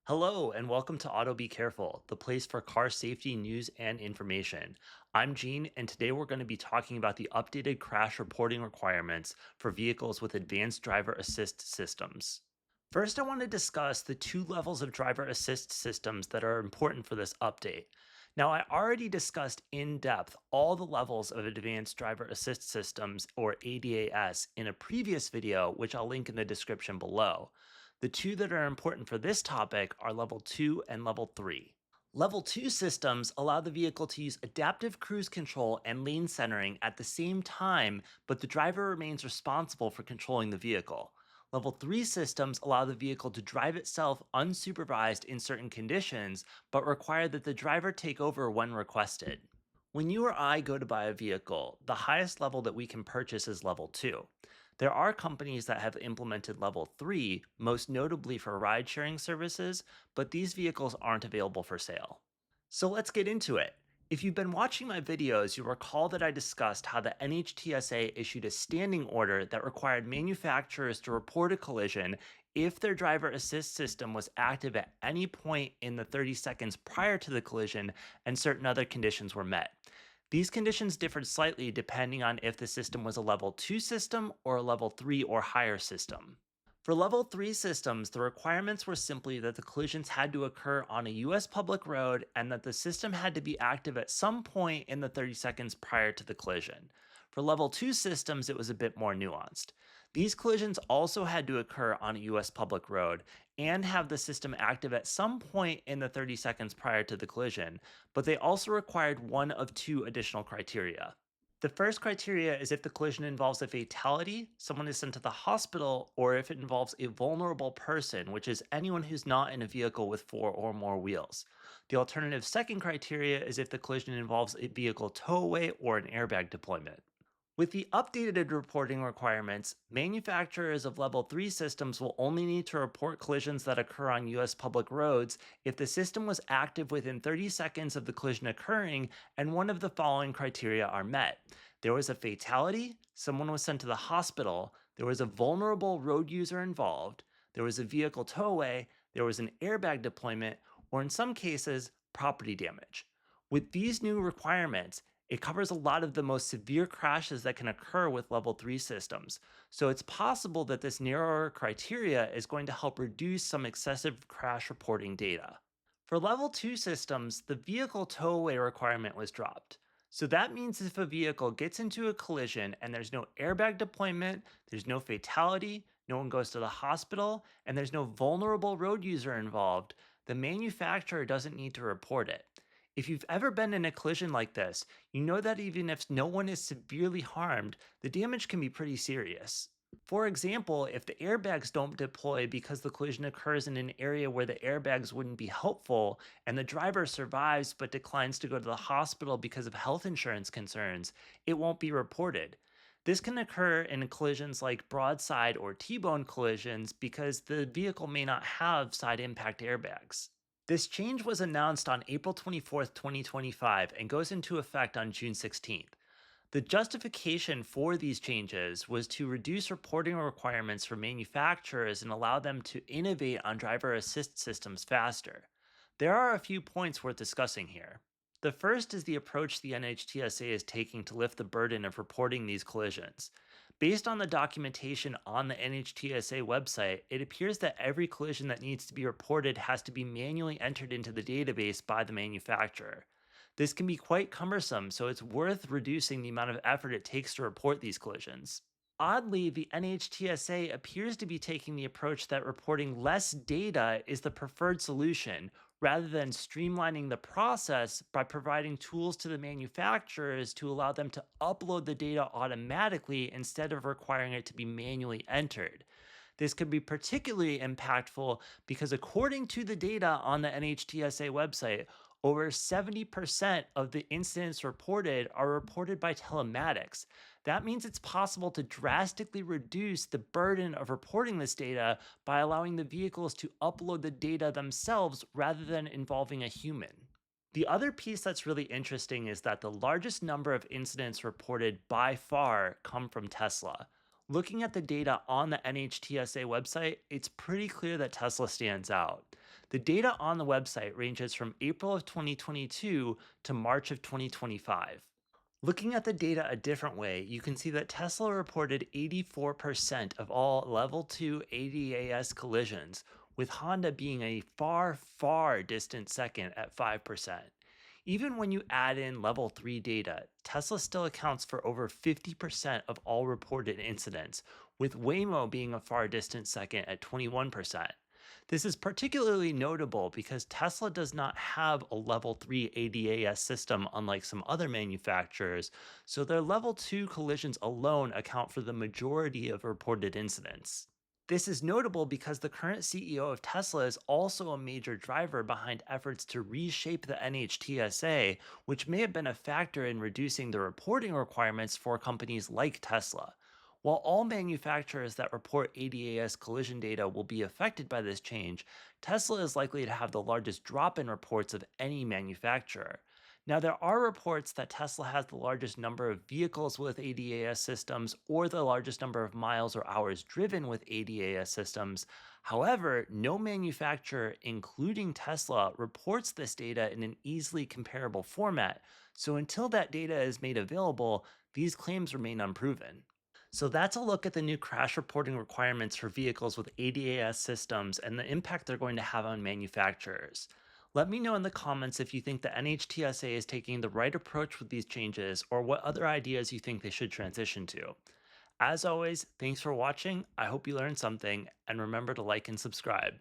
Hello, and welcome to Auto Be Careful, the place for car safety news and information. I'm Gene, and today we're going to be talking about the updated crash reporting requirements for vehicles with advanced driver assist systems. First, I want to discuss the two levels of driver assist systems that are important for this update. Now, I already discussed in depth all the levels of advanced driver assist systems, or ADAS, in a previous video, which I'll link in the description below. The two that are important for this topic are level 2 and level 3. Level 2 systems allow the vehicle to use adaptive cruise control and lane centering at the same time, but the driver remains responsible for controlling the vehicle. Level 3 systems allow the vehicle to drive itself unsupervised in certain conditions, but require that the driver take over when requested. When you or I go to buy a vehicle, the highest level that we can purchase is level 2. There are companies that have implemented level 3, most notably for ride sharing services, but these vehicles aren't available for sale. So let's get into it. If you've been watching my videos, you'll recall that I discussed how the NHTSA issued a standing order that required manufacturers to report a collision if their driver assist system was active at any point in the 30 seconds prior to the collision and certain other conditions were met. These conditions differed slightly depending on if the system was a level 2 system or a level 3 or higher system. For level 3 systems, the requirements were simply that the collisions had to occur on a US public road and that the system had to be active at some point in the 30 seconds prior to the collision. For level 2 systems, it was a bit more nuanced. These collisions also had to occur on a US public road and have the system active at some point in the 30 seconds prior to the collision, but they also required one of two additional criteria. The first criteria is if the collision involves a fatality, someone is sent to the hospital, or if it involves a vulnerable person, which is anyone who's not in a vehicle with four or more wheels. The alternative second criteria is if the collision involves a vehicle towaway or an airbag deployment. With the updated reporting requirements, manufacturers of level 3 systems will only need to report collisions that occur on US public roads if the system was active within 30 seconds of the collision occurring and one of the following criteria are met. There was a fatality, someone was sent to the hospital, there was a vulnerable road user involved, there was a vehicle towaway, there was an airbag deployment, or in some cases, property damage. With these new requirements, it covers a lot of the most severe crashes that can occur with level 3 systems, so it's possible that this narrower criteria is going to help reduce some excessive crash reporting data. For level 2 systems, the vehicle towaway requirement was dropped. So that means if a vehicle gets into a collision and there's no airbag deployment, there's no fatality, no one goes to the hospital, and there's no vulnerable road user involved, the manufacturer doesn't need to report it. If you've ever been in a collision like this, you know that even if no one is severely harmed, the damage can be pretty serious. For example, if the airbags don't deploy because the collision occurs in an area where the airbags wouldn't be helpful, and the driver survives but declines to go to the hospital because of health insurance concerns, it won't be reported. This can occur in collisions like broadside or T-bone collisions because the vehicle may not have side impact airbags. This change was announced on April 24th, 2025, and goes into effect on June 16th. The justification for these changes was to reduce reporting requirements for manufacturers and allow them to innovate on driver assist systems faster. There are a few points worth discussing here. The first is the approach the NHTSA is taking to lift the burden of reporting these collisions. Based on the documentation on the NHTSA website, it appears that every collision that needs to be reported has to be manually entered into the database by the manufacturer. This can be quite cumbersome, so it's worth reducing the amount of effort it takes to report these collisions. Oddly, the NHTSA appears to be taking the approach that reporting less data is the preferred solution, rather than streamlining the process by providing tools to the manufacturers to allow them to upload the data automatically instead of requiring it to be manually entered. This could be particularly impactful because, according to the data on the NHTSA website, over 70% of the incidents reported are reported by telematics. That means it's possible to drastically reduce the burden of reporting this data by allowing the vehicles to upload the data themselves rather than involving a human. The other piece that's really interesting is that the largest number of incidents reported by far come from Tesla. Looking at the data on the NHTSA website, it's pretty clear that Tesla stands out. The data on the website ranges from April of 2022 to March of 2025. Looking at the data a different way, you can see that Tesla reported 84% of all level 2 ADAS collisions, with Honda being a far, far distant second at 5%. Even when you add in level 3 data, Tesla still accounts for over 50% of all reported incidents, with Waymo being a far distant second at 21%. This is particularly notable because Tesla does not have a level 3 ADAS system unlike some other manufacturers, so their level 2 collisions alone account for the majority of reported incidents. This is notable because the current CEO of Tesla is also a major driver behind efforts to reshape the NHTSA, which may have been a factor in reducing the reporting requirements for companies like Tesla. While all manufacturers that report ADAS collision data will be affected by this change, Tesla is likely to have the largest drop in reports of any manufacturer. Now, there are reports that Tesla has the largest number of vehicles with ADAS systems or the largest number of miles or hours driven with ADAS systems. However, no manufacturer, including Tesla, reports this data in an easily comparable format. So until that data is made available, these claims remain unproven. So that's a look at the new crash reporting requirements for vehicles with ADAS systems and the impact they're going to have on manufacturers. Let me know in the comments if you think the NHTSA is taking the right approach with these changes or what other ideas you think they should transition to. As always, thanks for watching. I hope you learned something, and remember to like and subscribe.